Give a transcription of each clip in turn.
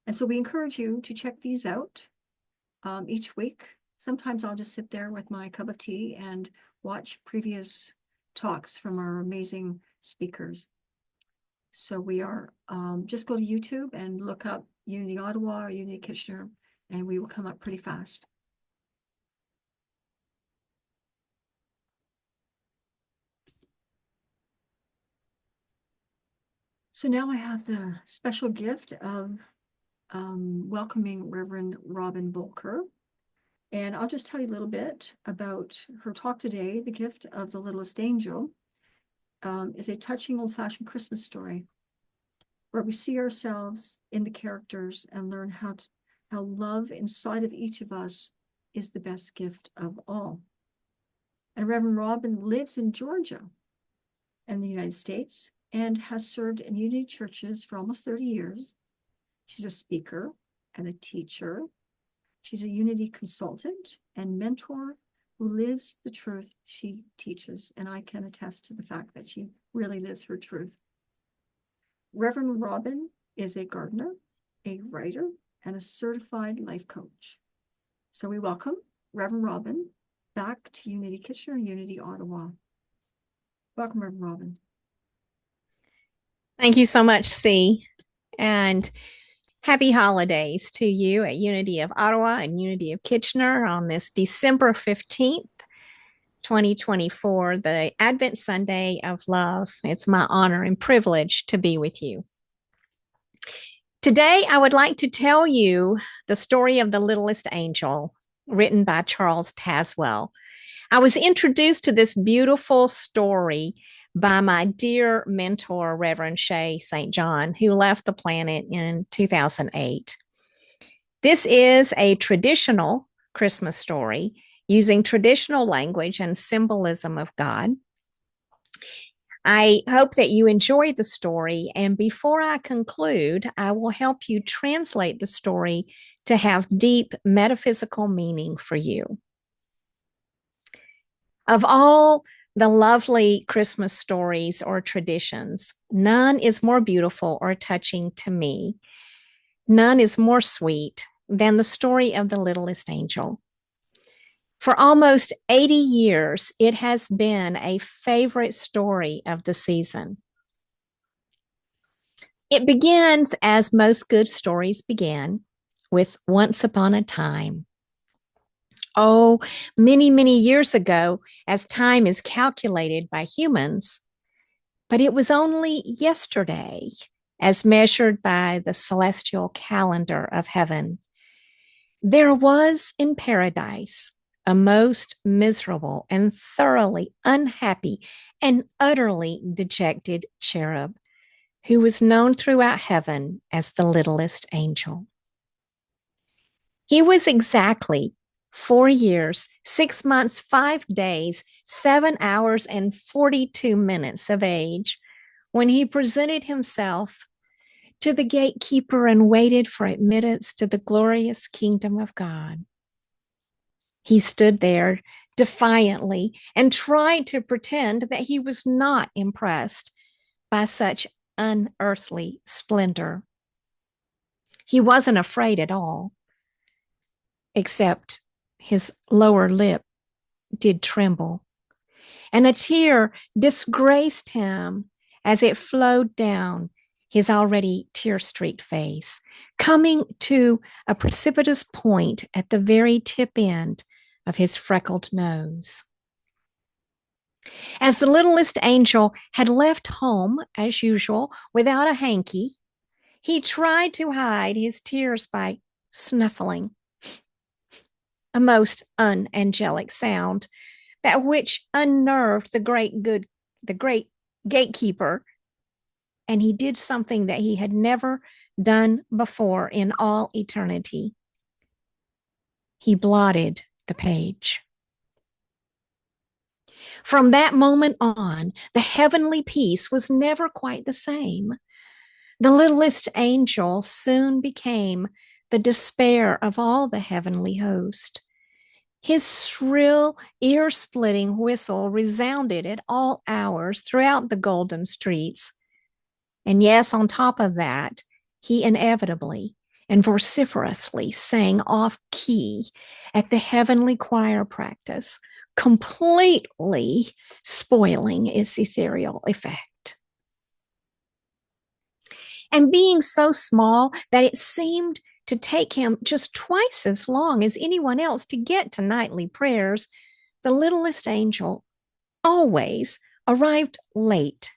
And so we encourage you to check these out each week. Sometimes I'll just sit there with my cup of tea and watch previous talks from our amazing speakers. So we are, just go to YouTube and look up Unity Ottawa or Unity Kitchener, and we will come up pretty fast. So now I have the special gift of welcoming Reverend Robin Volker. And I'll just tell you a little bit about her talk today. The Gift of the Littlest Angel is a touching old-fashioned Christmas story where we see ourselves in the characters and learn how love inside of each of us is the best gift of all. And Reverend Robin lives in Georgia and the United States and has served in Unity churches for almost 30 years. She's a speaker and a teacher. She's a Unity consultant and mentor who lives the truth she teaches. And I can attest to the fact that she really lives her truth. Reverend Robin is a gardener, a writer, and a certified life coach. So we welcome Reverend Robin back to Unity Kitchener, Unity Ottawa. Welcome, Reverend Robin. Thank you so much, C. And happy holidays to you at Unity of Ottawa and Unity of Kitchener on this December 15th, 2024, the Advent Sunday of Love. It's my honor and privilege to be with you. Today, I would like to tell you the story of the Littlest Angel, written by Charles Tazewell. I was introduced to this beautiful story by my dear mentor, Reverend Shay St. John, who left the planet in 2008. This is a traditional Christmas story using traditional language and symbolism of God. I hope that you enjoy the story, and before I conclude, I will help you translate the story to have deep metaphysical meaning for you. Of all the lovely Christmas stories or traditions, none is more beautiful or touching to me. None is more sweet than the story of the littlest angel. For almost 80 years, it has been a favorite story of the season. It begins as most good stories begin, with once upon a time. Oh, many, many years ago, as time is calculated by humans, but it was only yesterday, as measured by the celestial calendar of heaven. There was in paradise a most miserable and thoroughly unhappy and utterly dejected cherub who was known throughout heaven as the littlest angel. He was exactly 4 years, 6 months, 5 days, 7 hours, and 42 minutes of age when he presented himself to the gatekeeper and waited for admittance to the glorious kingdom of God. He stood there defiantly and tried to pretend that he was not impressed by such unearthly splendor. He wasn't afraid at all, except his lower lip did tremble, and a tear disgraced him as it flowed down his already tear-streaked face, coming to a precipitous point at the very tip end of his freckled nose. As the littlest angel had left home, as usual, without a hanky, he tried to hide his tears by snuffling, a most unangelic sound, that which unnerved the great gatekeeper, and he did something that he had never done before in all eternity. He blotted the page. From that moment on, the heavenly peace was never quite the same. The littlest angel soon became the despair of all the heavenly host. His shrill, ear-splitting whistle resounded at all hours throughout the golden streets. And yes, on top of that, he inevitably and vociferously sang off key at the heavenly choir practice, completely spoiling its ethereal effect. And being so small that it seemed to take him just twice as long as anyone else to get to nightly prayers, the littlest angel always arrived late,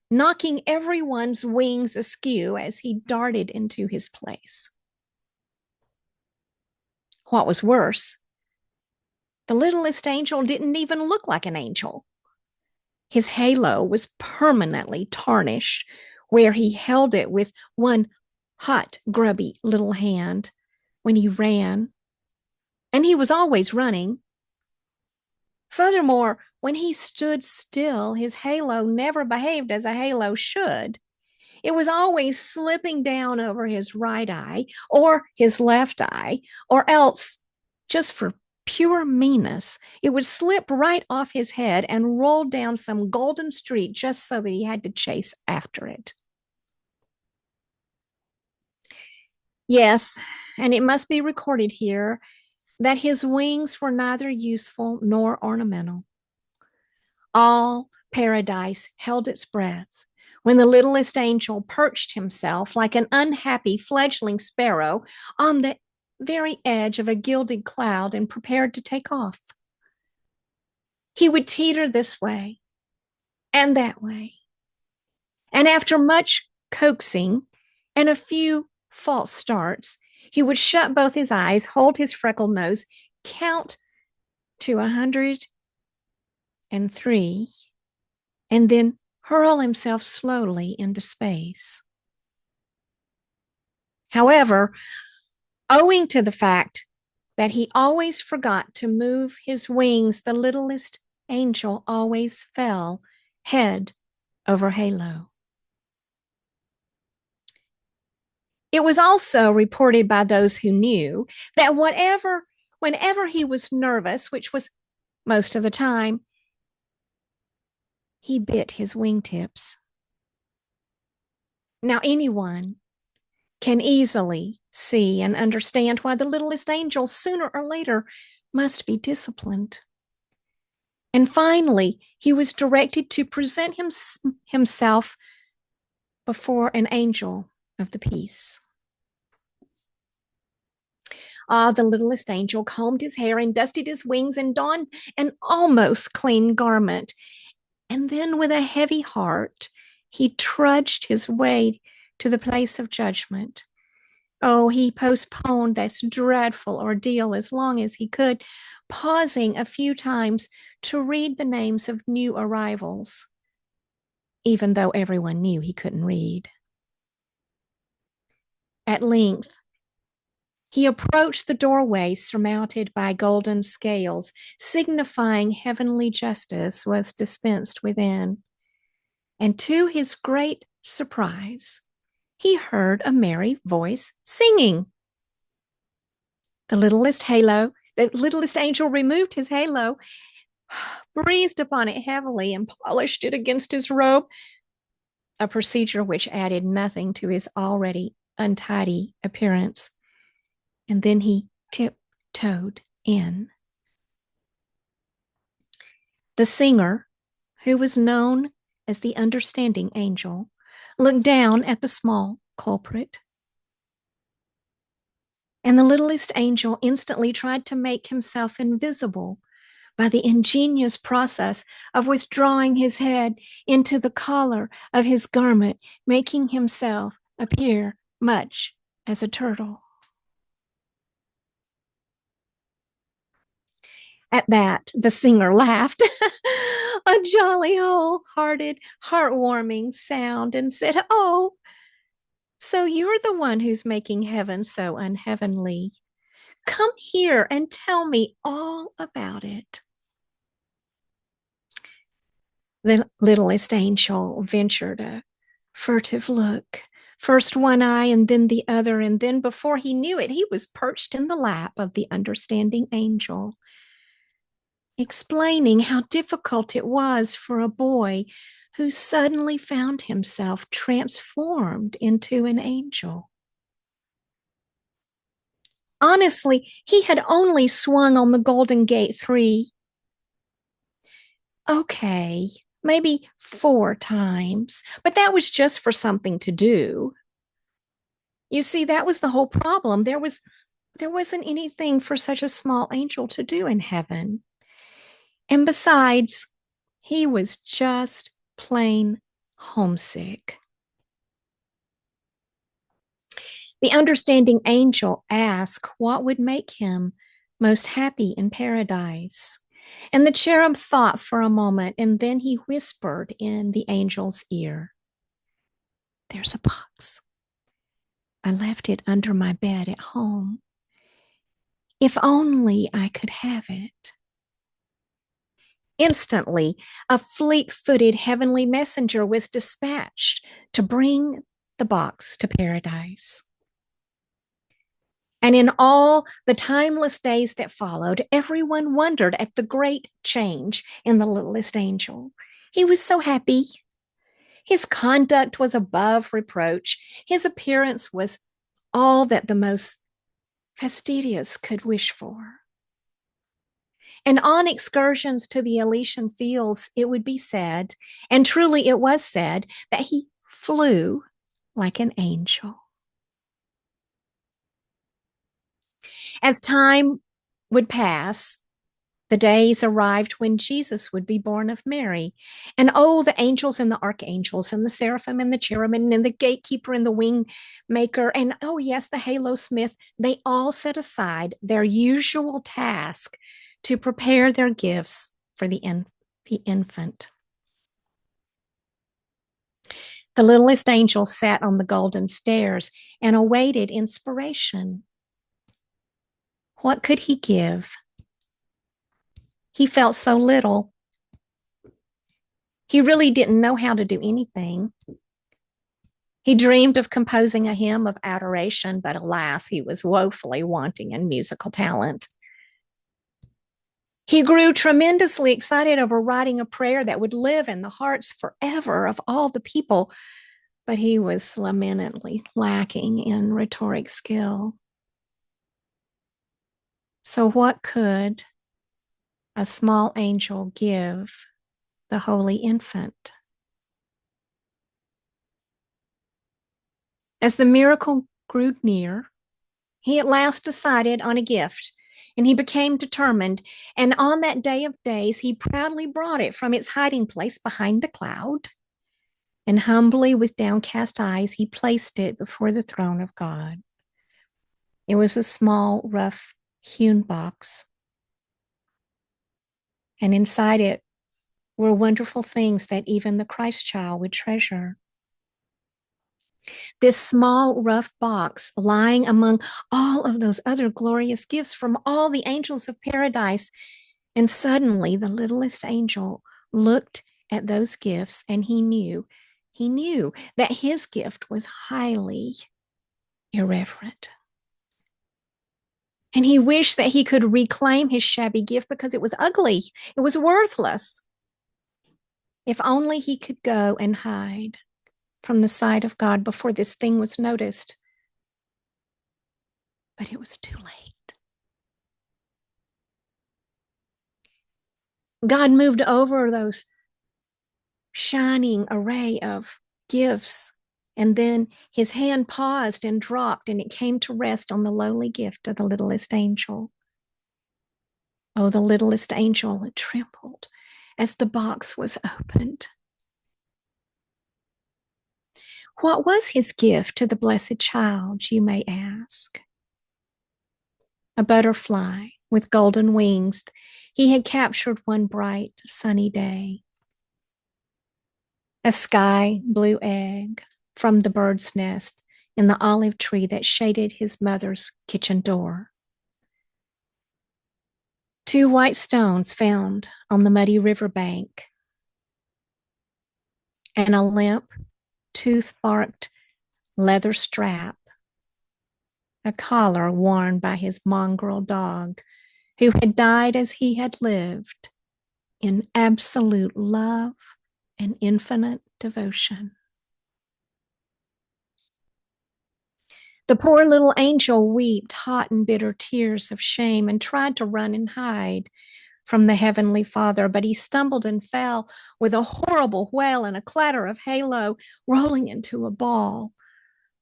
knocking everyone's wings askew as he darted into his place. What was worse, the littlest angel didn't even look like an angel. His halo was permanently tarnished where he held it with one hot, grubby little hand when he ran. And he was always running. Furthermore, when he stood still, his halo never behaved as a halo should. It was always slipping down over his right eye or his left eye, or else, just for pure meanness, it would slip right off his head and roll down some golden street just so that he had to chase after it. Yes, and it must be recorded here that his wings were neither useful nor ornamental. All paradise held its breath when the littlest angel perched himself like an unhappy fledgling sparrow on the very edge of a gilded cloud and prepared to take off. He would teeter this way and that way, and after much coaxing and a few false starts, he would shut both his eyes, hold his freckled nose, count to 103, and then hurl himself slowly into space. However, owing to the fact that he always forgot to move his wings, the littlest angel always fell head over halo. It was also reported by those who knew that whenever he was nervous, which was most of the time, he bit his wingtips. Now, anyone can easily see and understand why the littlest angel sooner or later must be disciplined. And finally, he was directed to present himself before an angel of the peace. The littlest angel combed his hair and dusted his wings and donned an almost clean garment. And then, with a heavy heart, he trudged his way to the place of judgment. Oh, he postponed this dreadful ordeal as long as he could, pausing a few times to read the names of new arrivals, even though everyone knew he couldn't read. At length, he approached the doorway surmounted by golden scales, signifying heavenly justice was dispensed within. And to his great surprise, he heard a merry voice singing. The littlest angel removed his halo, breathed upon it heavily, and polished it against his robe, a procedure which added nothing to his already untidy appearance. And then he tiptoed in. The singer, who was known as the understanding angel, looked down at the small culprit. And the littlest angel instantly tried to make himself invisible by the ingenious process of withdrawing his head into the collar of his garment, making himself appear much as a turtle. At that, the singer laughed, a jolly, whole-hearted, heartwarming sound, and said, "Oh, so you're the one who's making heaven so unheavenly. Come here and tell me all about it." The littlest angel ventured a furtive look, first one eye and then the other, and then before he knew it, he was perched in the lap of the understanding angel, explaining how difficult it was for a boy who suddenly found himself transformed into an angel. Honestly, he had only swung on the Golden Gate 3, okay, maybe 4 times, but that was just for something to do. You see, that was the whole problem. There wasn't anything for such a small angel to do in heaven. And besides, he was just plain homesick. The understanding angel asked what would make him most happy in paradise. And the cherub thought for a moment, and then he whispered in the angel's ear, "There's a box. I left it under my bed at home. If only I could have it." Instantly, a fleet footed heavenly messenger was dispatched to bring the box to paradise. And in all the timeless days that followed, everyone wondered at the great change in the littlest angel. He was so happy. His conduct was above reproach. His appearance was all that the most fastidious could wish for. And on excursions to the Elysian fields, it would be said, and truly it was said, that he flew like an angel. As time would pass, the days arrived when Jesus would be born of Mary. And oh, the angels and the archangels and the seraphim and the cherubim and the gatekeeper and the wing maker and oh, yes, the halo smith, they all set aside their usual task to prepare their gifts for the infant. The littlest angel sat on the golden stairs and awaited inspiration. What could he give? He felt so little. He really didn't know how to do anything. He dreamed of composing a hymn of adoration, but alas, he was woefully wanting in musical talent. He grew tremendously excited over writing a prayer that would live in the hearts forever of all the people, but he was lamentably lacking in rhetoric skill. So, what could a small angel give the holy infant? As the miracle grew near, he at last decided on a gift, and he became determined. And on that day of days, he proudly brought it from its hiding place behind the cloud. And humbly, with downcast eyes, he placed it before the throne of God. It was a small, rough, hewn box. And inside it were wonderful things that even the Christ child would treasure. This small, rough box lying among all of those other glorious gifts from all the angels of paradise. And suddenly, the littlest angel looked at those gifts and he knew that his gift was highly irreverent. And he wished that he could reclaim his shabby gift because it was ugly, it was worthless. If only he could go and hide from the sight of God before this thing was noticed. But it was too late. God moved over those shining array of gifts, and then his hand paused and dropped, and it came to rest on the lowly gift of the littlest angel. Oh, the littlest angel trembled as the box was opened. What was his gift to the blessed child, you may ask? A butterfly with golden wings he had captured one bright sunny day. A sky blue egg from the bird's nest in the olive tree that shaded his mother's kitchen door. 2 white stones found on the muddy riverbank, and a limp, tooth-marked leather strap, a collar worn by his mongrel dog, who had died as he had lived, in absolute love and infinite devotion. The poor little angel wept hot and bitter tears of shame and tried to run and hide from the Heavenly Father, but he stumbled and fell with a horrible wail and a clatter of halo, rolling into a ball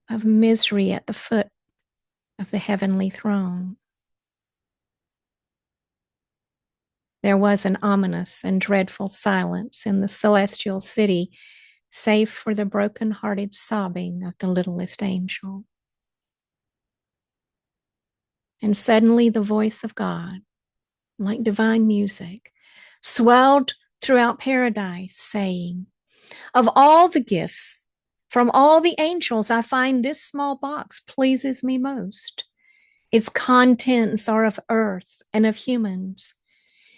of misery at the foot of the heavenly throne. There was an ominous and dreadful silence in the celestial city, save for the broken-hearted sobbing of the littlest angel. And suddenly the voice of God, like divine music, swelled throughout paradise, saying, "Of all the gifts from all the angels, I find this small box pleases me most. Its contents are of earth and of humans,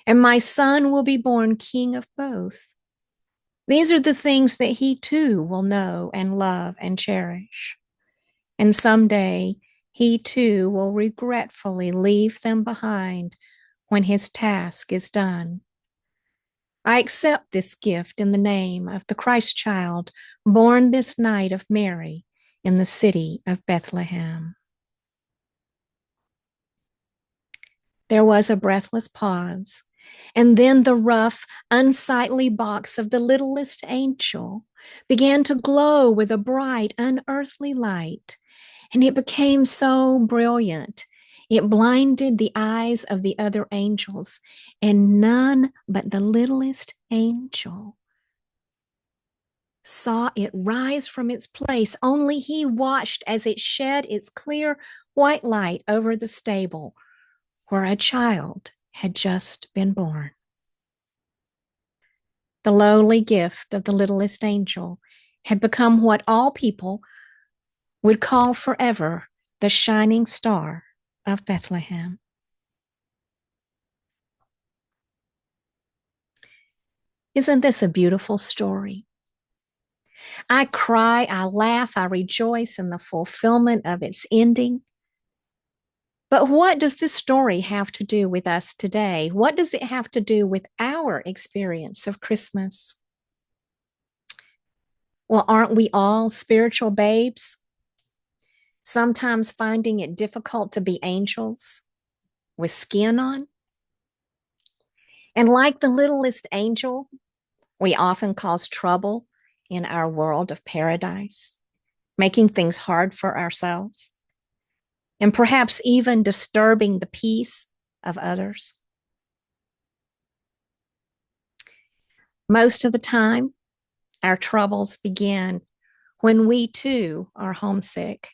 and my son will be born king of both. These are the things that he too will know and love and cherish. And someday he too will regretfully leave them behind when his task is done. I accept this gift in the name of the Christ child born this night of Mary in the city of Bethlehem." There was a breathless pause, and then the rough, unsightly box of the littlest angel began to glow with a bright, unearthly light, and it became so brilliant it blinded the eyes of the other angels, and none but the littlest angel saw it rise from its place. Only he watched as it shed its clear white light over the stable where a child had just been born. The lowly gift of the littlest angel had become what all people would call forever the shining star of Bethlehem. Isn't this a beautiful story? I cry, I laugh, I rejoice in the fulfillment of its ending. But what does this story have to do with us today? What does it have to do with our experience of Christmas? Well, aren't we all spiritual babes? Sometimes finding it difficult to be angels with skin on. And like the littlest angel, we often cause trouble in our world of paradise, making things hard for ourselves, and perhaps even disturbing the peace of others. Most of the time, our troubles begin when we too are homesick,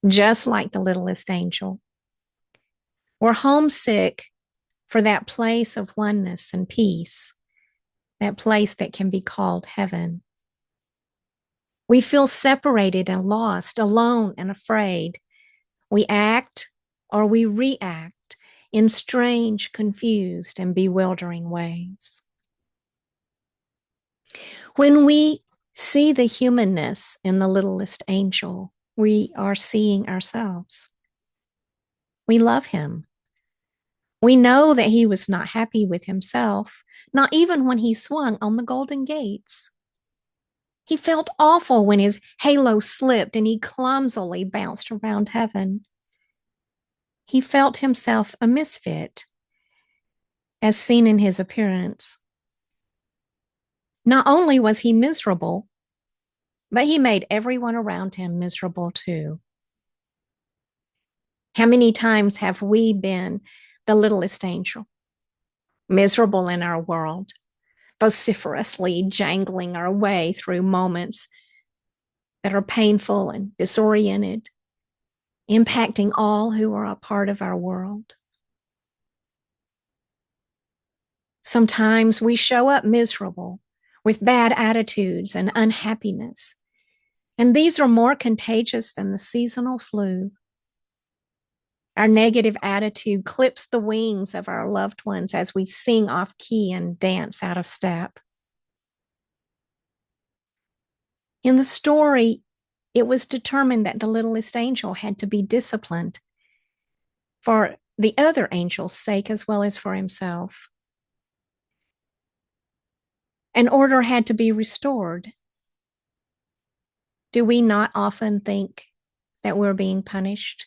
just like the littlest angel. We're homesick for that place of oneness and peace, that place that can be called heaven. We feel separated and lost, alone and afraid. We act or we react in strange, confused, and bewildering ways. When we see the humanness in the littlest angel, we are seeing ourselves. We love him. We know that he was not happy with himself, not even when he swung on the golden gates. He felt awful when his halo slipped and he clumsily bounced around heaven. He felt himself a misfit, as seen in his appearance. Not only was he miserable, but he made everyone around him miserable too. How many times have we been the littlest angel, miserable in our world, vociferously jangling our way through moments that are painful and disoriented, impacting all who are a part of our world? Sometimes we show up miserable with bad attitudes and unhappiness, and these are more contagious than the seasonal flu. Our negative attitude clips the wings of our loved ones as we sing off key and dance out of step. In the story, it was determined that the littlest angel had to be disciplined for the other angel's sake as well as for himself. An order had to be restored. Do we not often think that we're being punished.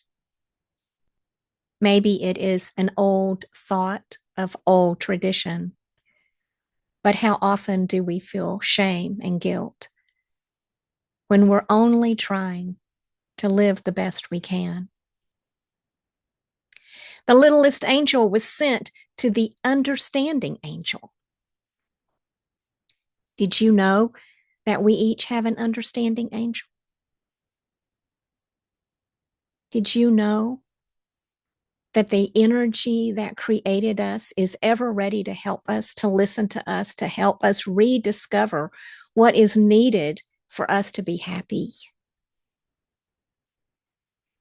Maybe it is an old thought of old tradition. But how often do we feel shame and guilt when we're only trying to live the best we can? The littlest angel was sent to the understanding angel. Did you know that we each have an understanding angel? Did you know that the energy that created us is ever ready to help us, to listen to us, to help us rediscover what is needed for us to be happy?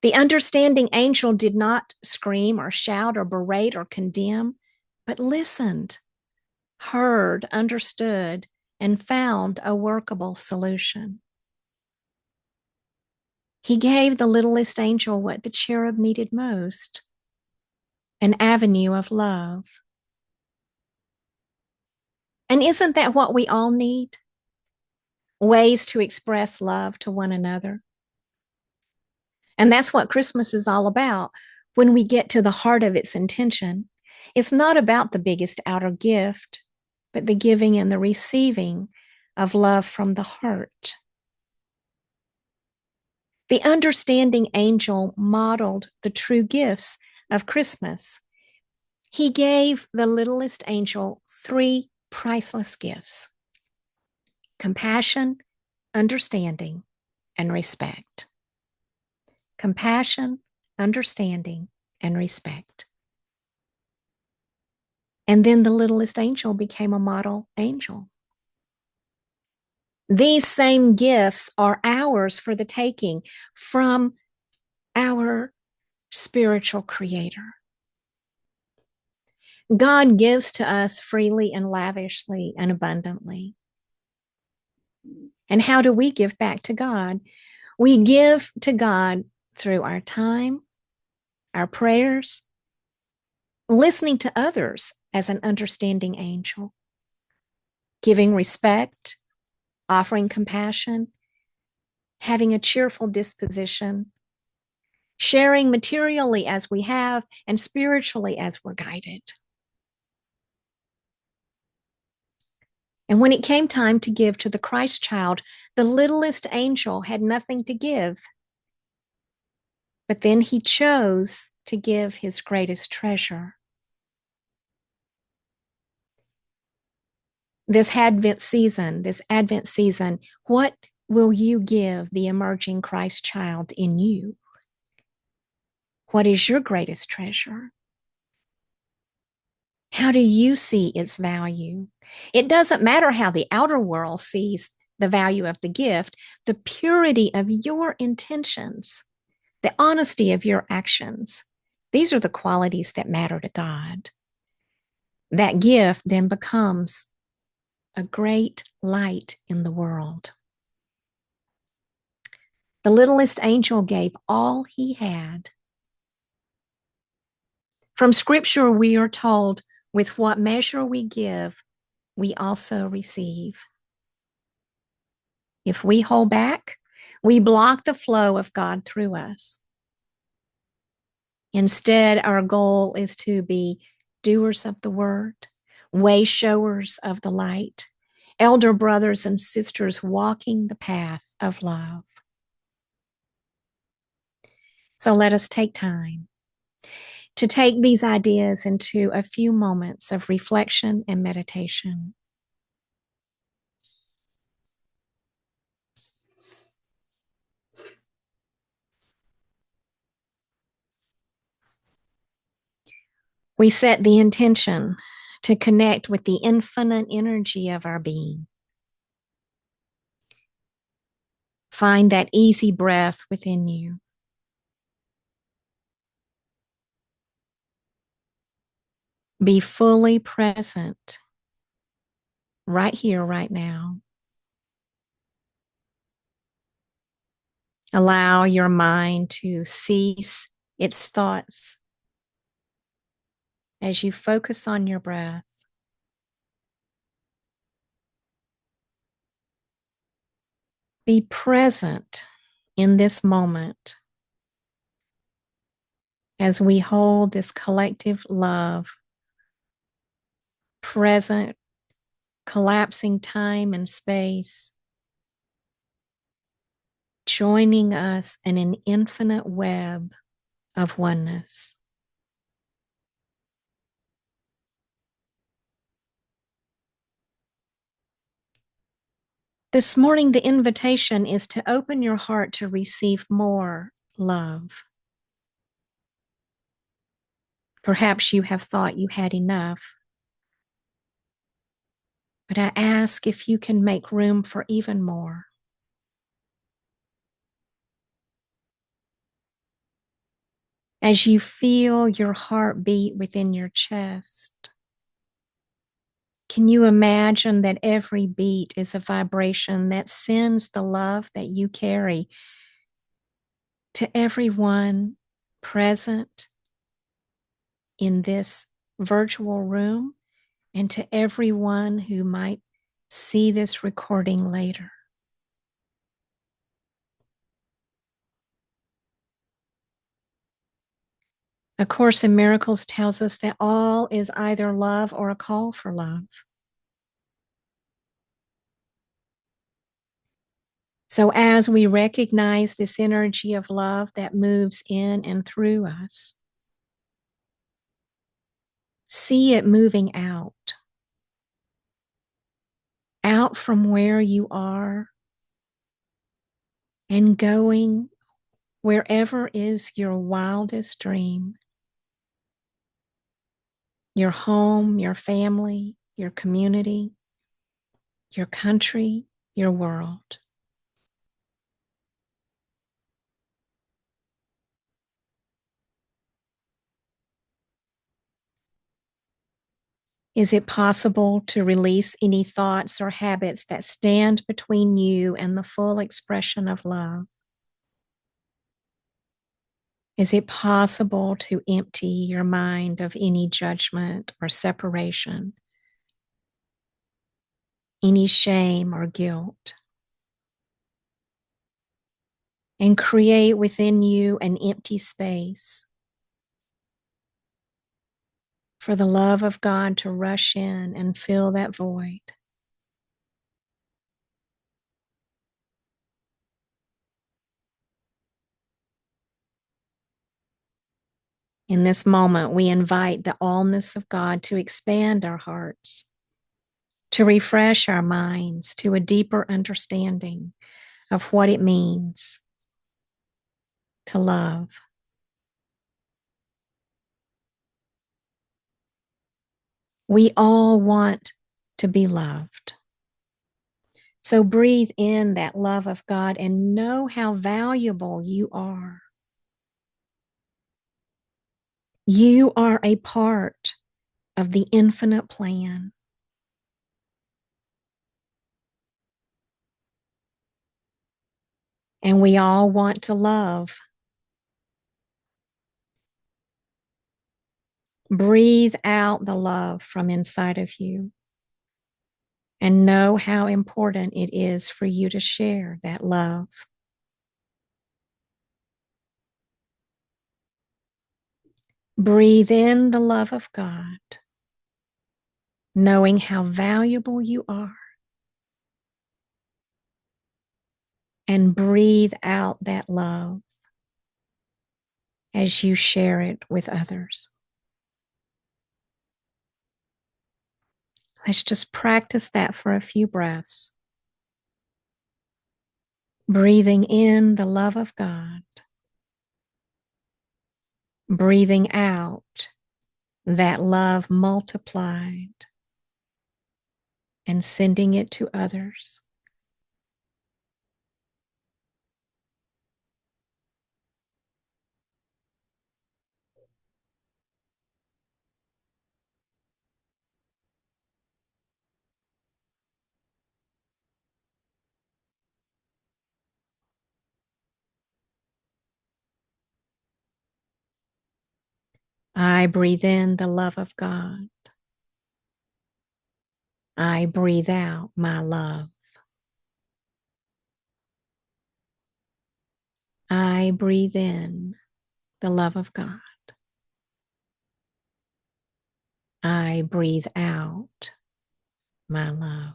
The understanding angel did not scream or shout or berate or condemn, but listened, heard, understood, and found a workable solution. He gave the littlest angel what the cherub needed most, an avenue of love. And isn't that what we all need? Ways to express love to one another. And that's what Christmas is all about. When we get to the heart of its intention, it's not about the biggest outer gift, but the giving and the receiving of love from the heart. The understanding angel modeled the true gifts of Christmas. He gave the littlest angel 3 priceless gifts: compassion, understanding, and respect. Compassion, understanding, and respect. And then the littlest angel became a model angel. These same gifts are ours for the taking from our spiritual creator. God gives to us freely and lavishly and abundantly. And how do we give back to God? We give to God through our time, our prayers, listening to others as an understanding angel, giving respect, offering compassion, having a cheerful disposition, sharing materially as we have and spiritually as we're guided. And when it came time to give to the Christ child, the littlest angel had nothing to give. But then he chose to give his greatest treasure. This Advent season, what will you give the emerging Christ child in you? What is your greatest treasure? How do you see its value? It doesn't matter how the outer world sees the value of the gift, the purity of your intentions, the honesty of your actions. These are the qualities that matter to God. That gift then becomes a great light in the world. The littlest angel gave all he had. From Scripture, we are told, with what measure we give, we also receive. If we hold back, we block the flow of God through us. Instead, our goal is to be doers of the word, way showers of the light, elder brothers and sisters walking the path of love. So let us take time to take these ideas into a few moments of reflection and meditation. We set the intention to connect with the infinite energy of our being. Find that easy breath within you. Be fully present right here, right now. Allow your mind to cease its thoughts as you focus on your breath. Be present in this moment as we hold this collective love, present, collapsing time and space, joining us in an infinite web of oneness. This morning, the invitation is to open your heart to receive more love. Perhaps you have thought you had enough, but I ask if you can make room for even more. As you feel your heart beat within your chest, can you imagine that every beat is a vibration that sends the love that you carry to everyone present in this virtual room and to everyone who might see this recording later? A Course in Miracles tells us that all is either love or a call for love. So as we recognize this energy of love that moves in and through us, see it moving out from where you are and going wherever is your wildest dream, your home, your family, your community, your country, your world. Is it possible to release any thoughts or habits that stand between you and the full expression of love? Is it possible to empty your mind of any judgment or separation, any shame or guilt, and create within you an empty space for the love of God to rush in and fill that void? In this moment, we invite the allness of God to expand our hearts, to refresh our minds to a deeper understanding of what it means to love. We all want to be loved. So breathe in that love of God and know how valuable you are. You are a part of the infinite plan. And we all want to love. Breathe out the love from inside of you and know how important it is for you to share that love. Breathe in the love of God, knowing how valuable you are. And breathe out that love as you share it with others. Let's just practice that for a few breaths. Breathing in the love of God. Breathing out that love multiplied and sending it to others. I breathe in the love of God. I breathe out my love. I breathe in the love of God. I breathe out my love.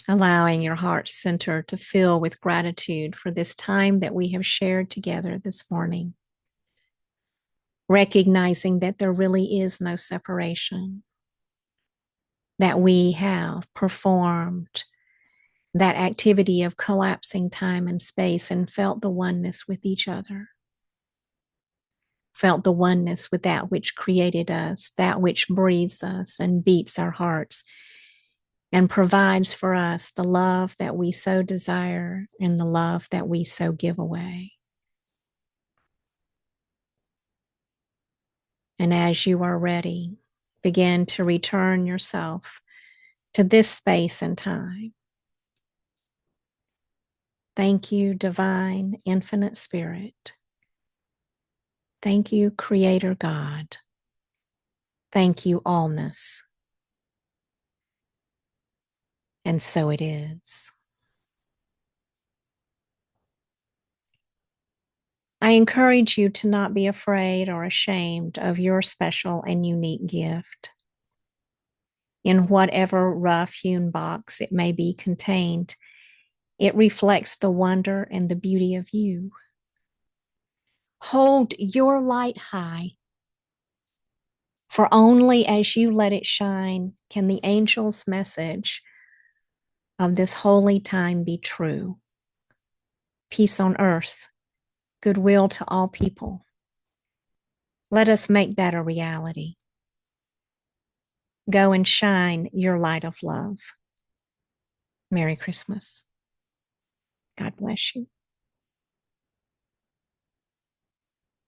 Allowing your heart center to fill with gratitude for this time that we have shared together this morning. Recognizing that there really is no separation, that we have performed that activity of collapsing time and space and felt the oneness with each other, felt the oneness with that which created us, that which breathes us and beats our hearts and provides for us the love that we so desire and the love that we so give away. And as you are ready, begin to return yourself to this space and time. Thank you, divine, infinite spirit. Thank you, Creator God. Thank you, allness. And so it is. I encourage you to not be afraid or ashamed of your special and unique gift. In whatever rough-hewn box it may be contained, it reflects the wonder and the beauty of you. Hold your light high, for only as you let it shine can the angel's message of this holy time be true. Peace on earth, goodwill to all people. Let us make that a reality. Go and shine your light of love. Merry Christmas. God bless you.